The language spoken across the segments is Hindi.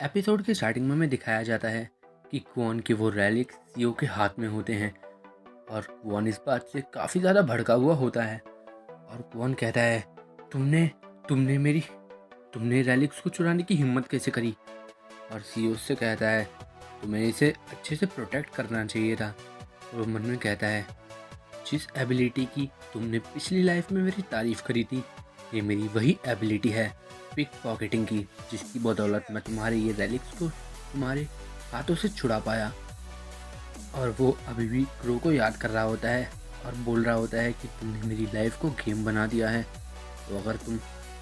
एपिसोड के स्टार्टिंग में हमें दिखाया जाता है कि क्वॉन के वो रैलिक सीओ के हाथ में होते हैं और क्वॉन इस बात से काफ़ी ज़्यादा भड़का हुआ होता है। और क्वॉन कहता है, तुमने तुमने मेरी तुमने रैलिक्स को चुराने की हिम्मत कैसे करी। और सीओ उससे कहता है, तुम्हें इसे अच्छे से प्रोटेक्ट करना चाहिए था। और वो मन में कहता है, जिस एबिलिटी की तुमने पिछली लाइफ में मेरी तारीफ़ करी थी, ये मेरी वही एबिलिटी है, पिक पॉकेटिंग की, जिसकी बदौलत मैं तुम्हारे ये रेलिक्स को तुम्हारे हाथों से छुड़ा पाया। और वो अभी भी क्रो को याद कर रहा होता है और बोल रहा होता है कि तुमने मेरी लाइफ को गेम बना दिया है, तो अगर तुम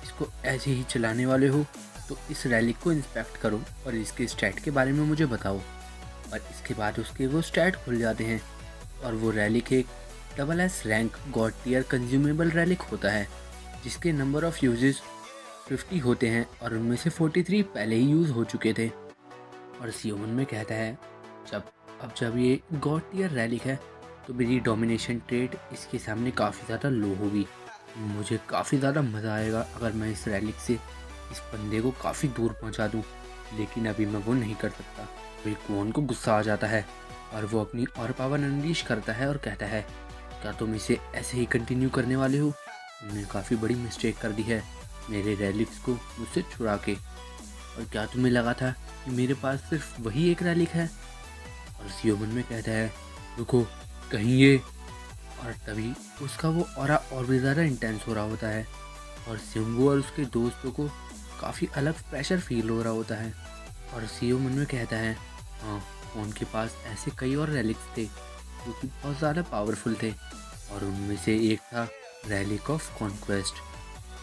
इसको ऐसे ही चलाने वाले हो तो इस रैलिक को इंस्पेक्ट करो और इसके स्टैट के बारे में मुझे बताओ। और इसके बाद उसके वो स्टैट खुल जाते हैं और वो रैलिक एक double S rank god tier consumable relic होता है, जिसके नंबर ऑफ यूजेस 50 होते हैं और उनमें से 43 पहले ही यूज़ हो चुके थे। और सियोमन में कहता है, जब ये गॉड टियर रैलिक है तो मेरी डोमिनेशन ट्रेड इसके सामने काफ़ी ज़्यादा लो होगी। मुझे काफ़ी ज़्यादा मज़ा आएगा अगर मैं इस रैलिक से इस बंदे को काफ़ी दूर पहुंचा दूं, लेकिन अभी मैं वो नहीं कर सकता। तो क्वॉन को गुस्सा आ जाता है और वो अपनी और पावर अनलीश करता है और कहता है, क्या तुम इसे ऐसे ही कंटिन्यू करने वाले हो? तुमने काफ़ी बड़ी मिस्टेक कर दी है मेरे रैलिक्स को मुझसे छुड़ा के। और क्या तुम्हें लगा था कि मेरे पास सिर्फ वही एक रैलिक है? और सियोमन में कहता है, रुको, कहीं ये। और तभी उसका वो ऑरा और भी ज़्यादा इंटेंस हो रहा होता है और सिम्बू और उसके दोस्तों को काफ़ी अलग प्रेशर फील हो रहा होता है। और सियोमन में कहता है, हाँ, उनके पास ऐसे कई और रैलिक्स थे जो कि बहुत ज़्यादा पावरफुल थे और उनमें से एक था रैलिक ऑफ कॉन्क्वेस्ट,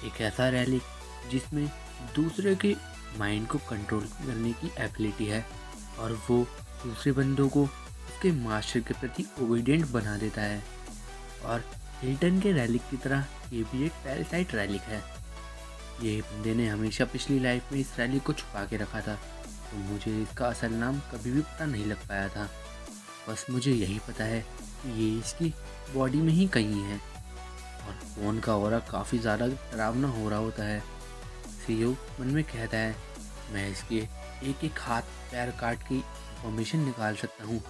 एक ऐसा रैलिक जिसमें दूसरे के माइंड को कंट्रोल करने की एबिलिटी है और वो दूसरे बंदों को उसके मास्टर के प्रति ओबीडिएंट बना देता है। और हिल्टन के रैलिक की तरह ये भी एक पैरासाइट रैलिक है। ये बंदे ने हमेशा पिछली लाइफ में इस रैलिक को छुपा के रखा था, तो मुझे इसका असल नाम कभी भी पता नहीं लग पाया था। बस मुझे यही पता है कि ये इसकी बॉडी में ही कहीं है। और क्वॉन का ऑरा काफ़ी ज़्यादा डरावना हो रहा होता है। सीओ मन में कहता है, मैं इसके एक एक हाथ पैर काट के इंफॉर्मेशन निकाल सकता हूँ,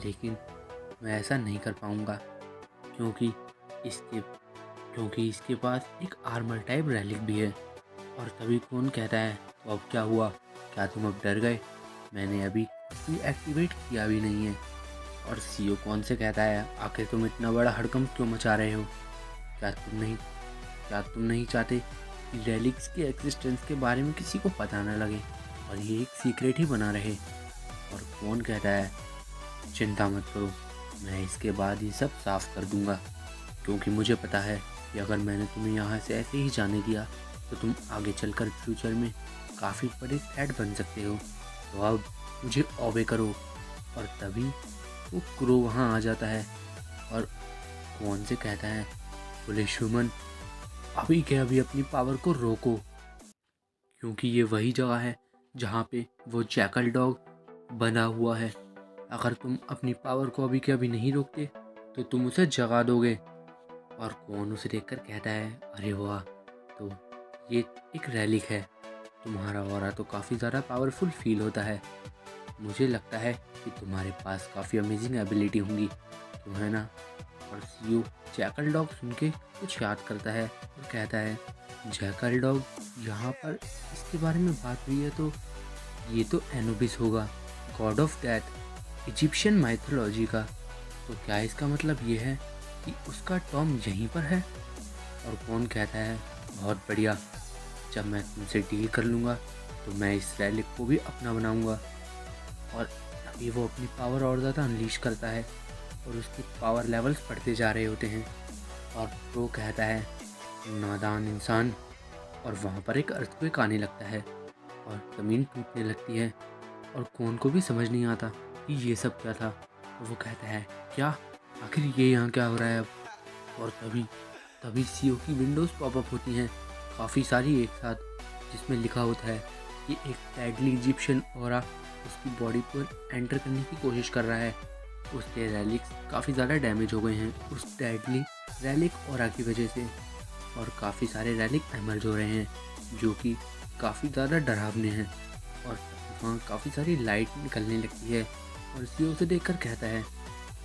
लेकिन मैं ऐसा नहीं कर पाऊँगा क्योंकि इसके पास एक आर्मर टाइप रैलिक भी है। और तभी क्वॉन कहता है, तो अब क्या हुआ? क्या तुम अब डर गए? मैंने अभी एक्टिवेट किया भी नहीं है। और सीओ क्वॉन से कहता है, आखिर तुम इतना बड़ा हड़कंप क्यों मचा रहे हो? क्या तुम नहीं चाहते कि रैलिक्स के एग्जिस्टेंस के बारे में किसी को पता न लगे और ये एक सीक्रेट ही बना रहे? और क्वॉन कहता है, चिंता मत करो, मैं इसके बाद ये सब साफ कर दूंगा, क्योंकि मुझे पता है कि अगर मैंने तुम्हें यहाँ से ऐसे ही जाने दिया तो तुम आगे चलकर फ्यूचर में काफ़ी बड़े थ्रेट बन सकते हो। तो अब मुझे ओबे करो। और तभी वो क्रो वहाँ आ जाता है और क्वॉन से कहता है, पुलिस ह्यूमन, अभी के अभी अपनी पावर को रोको, क्योंकि ये वही जगह है जहाँ पे वो जैकल डॉग बना हुआ है। अगर तुम अपनी पावर को अभी के अभी नहीं रोकते तो तुम उसे जगा दोगे। और कौन उसे देखकर कहता है, अरे वाह, तो ये एक रैलिक है, तुम्हारा ऑरा तो काफ़ी ज़्यादा पावरफुल फील होता है। मुझे लगता है कि तुम्हारे पास काफ़ी अमेजिंग एबिलिटी होंगी, तो है ना? और सीओ जैकल डॉग सुन के कुछ याद करता है और कहता है, जैकल डॉग, यहाँ पर इसके बारे में बात हुई है तो ये तो एनोबिस होगा, God of death, Egyptian mythology का। तो क्या इसका मतलब ये है कि उसका टॉम यहीं पर है? और कौन कहता है, बहुत बढ़िया, जब मैं तुमसे डील कर लूँगा तो मैं इस रैलिक को भी अपना बनाऊँगा। और तभी वो अपनी पावर और ज़्यादा अनलीश करता है और उसके पावर लेवल्स बढ़ते जा रहे होते हैं। और वो कहता है, नादान इंसान। और वहाँ पर एक अर्थक्वेक आने लगता है और ज़मीन टूटने लगती है और कौन को भी समझ नहीं आता कि ये सब क्या था। तो वो कहता है, क्या आखिर ये यहाँ क्या हो रहा है अब? और तभी सीओ की विंडोज़ पॉपअप होती हैं, काफ़ी सारी एक साथ, जिसमें लिखा होता है कि एक डेडली इजिप्शियन ऑरा उसकी बॉडी पर एंटर करने की कोशिश कर रहा है। उसके रैलिक्स काफ़ी ज़्यादा डैमेज हो गए हैं उस डेडली रैलिक ऑरा की वजह से, और काफ़ी सारे रैलिक एमर्ज हो रहे हैं जो कि काफ़ी ज़्यादा डरावने हैं। और वहाँ काफ़ी सारी लाइट निकलने लगती है और सीओ उसे देखकर कहता है,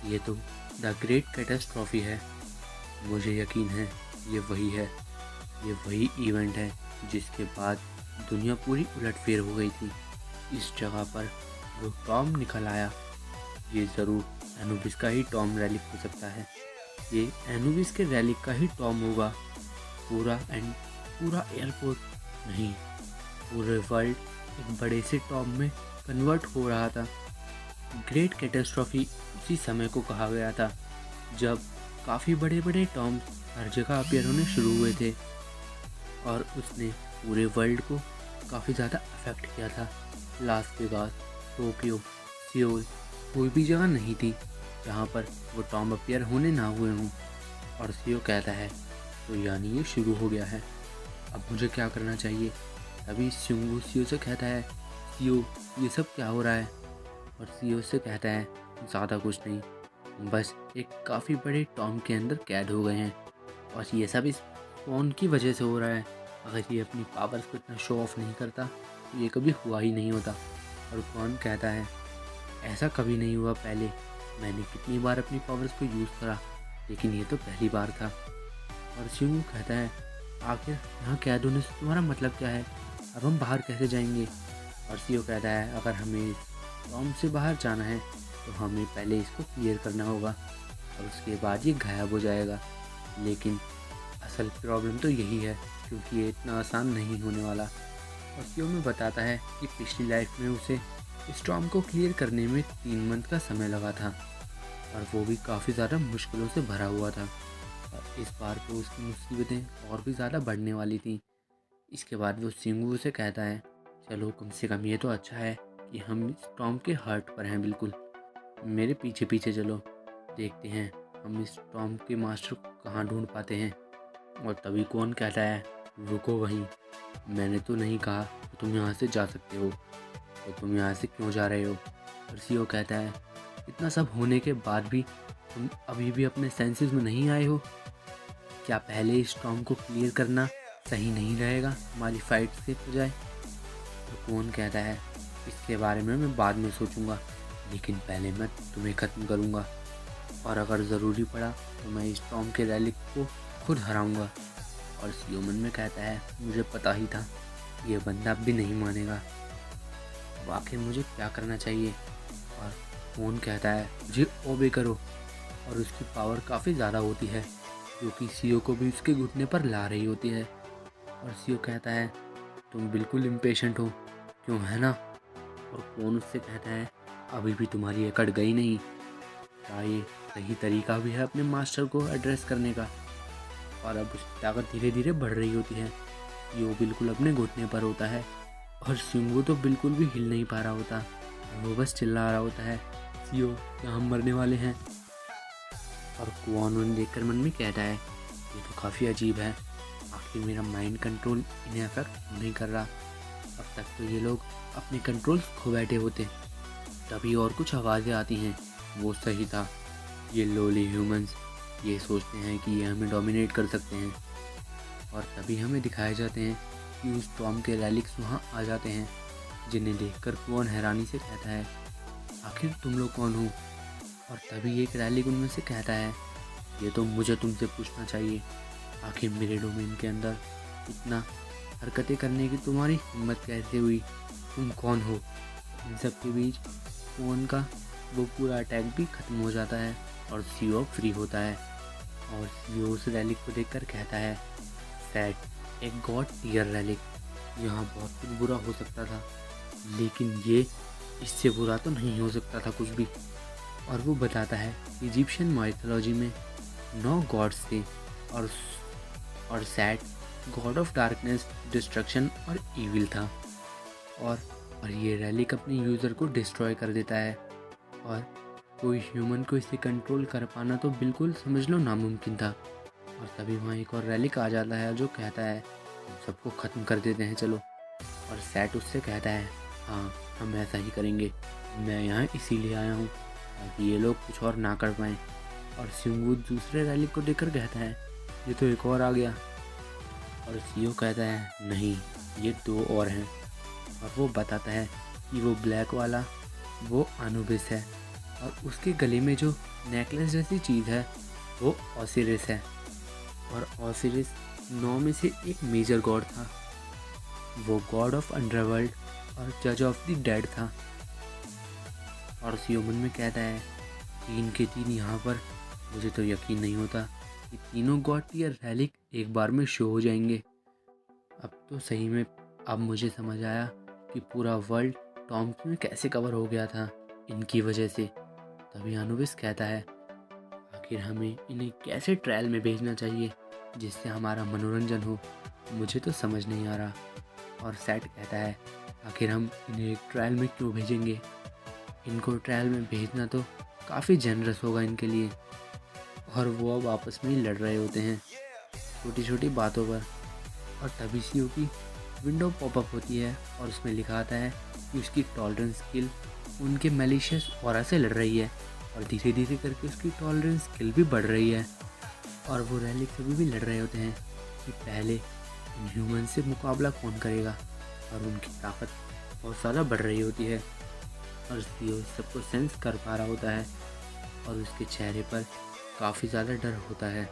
ये तो द ग्रेट कैटास्ट्रॉफी है। मुझे यकीन है ये वही है, ये वही इवेंट है जिसके बाद दुनिया पूरी उलटफेर हो गई थी। इस जगह पर वो टॉम निकल आया। ये ज़रूर एनुबिस का ही टॉम रैलिक हो सकता है। ये एनुबिस के रैलिक का ही टॉम होगा। पूरा एयरपोर्ट नहीं, पूरे वर्ल्ड एक बड़े से टॉम में कन्वर्ट हो रहा था। ग्रेट कैटास्ट्रॉफी उसी समय को कहा गया था जब काफ़ी बड़े बड़े टॉम हर जगह अपीयर होने शुरू हुए थे और उसने पूरे वर्ल्ड को काफ़ी ज़्यादा अफेक्ट किया था। लास वेगास, टोक्यो, सियोल, कोई भी जगह नहीं थी जहाँ पर वो टॉम अपीयर होने ना हुए हों। और सीओ कहता है, तो यानी ये शुरू हो गया है, अब मुझे क्या करना चाहिए? तभी सिंगू सीओ से कहता है, सीओ ये सब क्या हो रहा है? और सीओ से कहता है, ज़्यादा कुछ नहीं, बस एक काफ़ी बड़े टॉम के अंदर कैद हो गए हैं और ये सब इस फ़ोन की वजह से हो रहा है। अगर ये अपनी पावर्स को इतना शो ऑफ नहीं करता तो ये कभी हुआ ही नहीं होता। और कौन कहता है, ऐसा कभी नहीं हुआ पहले, मैंने कितनी बार अपनी पावर्स को यूज़ करा, लेकिन ये तो पहली बार था। और शिंगू कहता है, आखिर यहाँ कैद होने से तुम्हारा मतलब क्या है? अब हम बाहर कैसे जाएंगे? और सीओ कहता है, अगर हमें टॉम से बाहर जाना है तो हमें पहले इसको क्लियर करना होगा और उसके बाद ये गायब हो जाएगा। लेकिन असल प्रॉब्लम तो यही है, क्योंकि ये इतना आसान नहीं होने वाला। और सीओ में बताता है कि पिछली लाइफ में उसे इस टॉम को क्लियर करने में 3 मंथ का समय लगा था और वो भी काफ़ी ज़्यादा मुश्किलों से भरा हुआ था। और इस बार तो उसकी मुसीबतें और भी ज़्यादा बढ़ने वाली थी। इसके बाद वो सिंगू से कहता है, चलो कम से कम ये तो अच्छा है कि हम इस टॉम के हार्ट पर हैं, बिल्कुल मेरे पीछे पीछे चलो, देखते हैं हम इस टॉम के मास्टर को कहाँ ढूंढ पाते हैं। और तभी कौन कहता है, रुको वहीं, मैंने तो नहीं कहा कि तुम यहाँ से जा सकते हो, तो तुम यहाँ से क्यों जा रहे हो? और सीओ कहता है, इतना सब होने के बाद भी तुम अभी भी अपने सेंसेस में नहीं आए हो? क्या पहले इस टॉम को क्लियर करना सही नहीं रहेगा हमारी फाइट से हो जाए? तो कौन कहता है, इसके बारे में मैं बाद में सोचूंगा, लेकिन पहले मैं तुम्हें ख़त्म करूंगा और अगर ज़रूरी पड़ा तो मैं इस टॉम के रैलिक को खुद हराऊंगा। और सीओ मन में कहता है, मुझे पता ही था ये बंदा अब भी नहीं मानेगा, अब आखिर मुझे क्या करना चाहिए? और कौन कहता है, मुझे ओबे करो। और उसकी पावर काफ़ी ज़्यादा होती है जो कि सीओ को भी उसके घुटने पर ला रही होती है। और सीओ कहता है, तुम बिल्कुल इम्पेशेंट हो, क्यों है ना? और कौन उससे कहता है, अभी भी तुम्हारी अकड़ गई नहीं, क्या ये सही तरीका भी है अपने मास्टर को एड्रेस करने का? और अब उसकी ताकत धीरे धीरे बढ़ रही होती है। सीओ बिल्कुल अपने घुटने पर होता है और सिंगू तो बिल्कुल भी हिल नहीं पा रहा होता, वो बस चिल्ला रहा होता है, सीओ क्या हम मरने वाले हैं? और कुआन उन्हें देखकर मन में कहता है, ये तो काफ़ी अजीब है, आखिर मेरा माइंड कंट्रोल इन्हें अफेक्ट नहीं कर रहा। अब तक तो ये लोग अपने कंट्रोल खो बैठे होते। तभी और कुछ आवाज़ें आती हैं, वो सही था, ये लोली ह्यूमंस ये सोचते हैं कि ये हमें डोमिनेट कर सकते हैं। और तभी हमें दिखाए जाते हैं कि उस टॉम के रैलिक्स वहाँ आ जाते हैं, जिन्हें देखकर कुआन हैरानी से कहता है, आखिर तुम लोग कौन हो? और तभी एक रैलिक उनमें से कहता है, ये तो मुझे तुमसे पूछना चाहिए, आखिर मेरे डोमेन के अंदर इतना हरकतें करने की तुम्हारी हिम्मत कैसे हुई? तुम कौन हो? इन सब के बीच कौन का वो पूरा अटैक भी ख़त्म हो जाता है और सीओ फ्री होता है। और सीओ उस रैलिक को देखकर कहता है, सैट एक गॉड टियर रैलिक, यहाँ बहुत कुछ बुरा हो सकता था, लेकिन ये इससे बुरा तो नहीं हो सकता था कुछ भी। और वो बताता है, इजिप्शियन माइथोलॉजी में 9 गॉड्स थे और Set god of darkness, destruction और ईविल था। और ये रैलिक अपने यूज़र को डिस्ट्रॉय कर देता है और कोई ह्यूमन को इसे कंट्रोल कर पाना तो बिल्कुल समझ लो नामुमकिन था। और तभी वहाँ एक और रैलिक आ जाता है जो कहता है, हम सबको ख़त्म कर देते हैं चलो। और सैट उससे कहता है, हाँ हम ऐसा ही करेंगे, मैं यहाँ इसीलिए आया हूँ ताकि ये लोग कुछ और ना कर पाएँ। और सिंगू दूसरे रैलिक को देखकर कहता है, ये तो एक और आ गया। और सीओ कहता है, नहीं ये 2 और हैं। और वो बताता है, कि वो ब्लैक वाला वो अनुबिस है और उसके गले में जो नेकलेस जैसी चीज़ है वो ओसिरिस है। और ओसिरिस 9 में से एक मेजर गॉड था। वो गॉड ऑफ अंडरवर्ल्ड और जज ऑफ द डेड था। और सियो मन में कहता है 3 के 3 यहाँ पर। मुझे तो यकीन नहीं होता कि तीनों गॉड या रैलिक एक बार में शो हो जाएंगे। अब तो सही में अब मुझे समझ आया कि पूरा वर्ल्ड टॉम्स में कैसे कवर हो गया था इनकी वजह से। तभी अनुबिस कहता है आखिर हमें इन्हें कैसे ट्रायल में भेजना चाहिए जिससे हमारा मनोरंजन हो, मुझे तो समझ नहीं आ रहा। और सेट कहता है आखिर हम इन्हें एक ट्रायल में क्यों भेजेंगे, इनको ट्रायल में भेजना तो काफ़ी जेनरस होगा इनके लिए। और वो अब आपस में ही लड़ रहे होते हैं छोटी छोटी बातों पर। और तभी सीओ की विंडो पॉपअप होती है और उसमें लिखा आता है कि उसकी टॉलरेंस स्किल उनके मैलिशियस ऑरा से लड़ रही है और धीरे धीरे करके उसकी टॉलरेंस स्किल भी बढ़ रही है। और वो रैलिक सभी भी लड़ रहे होते हैं कि पहले इन ह्यूमन से मुकाबला कौन करेगा। और उनकी ताकत बहुत ज़्यादा बढ़ रही होती है और सीओ सबको सेंस कर पा रहा होता है और उसके चेहरे पर काफ़ी ज़्यादा डर होता है।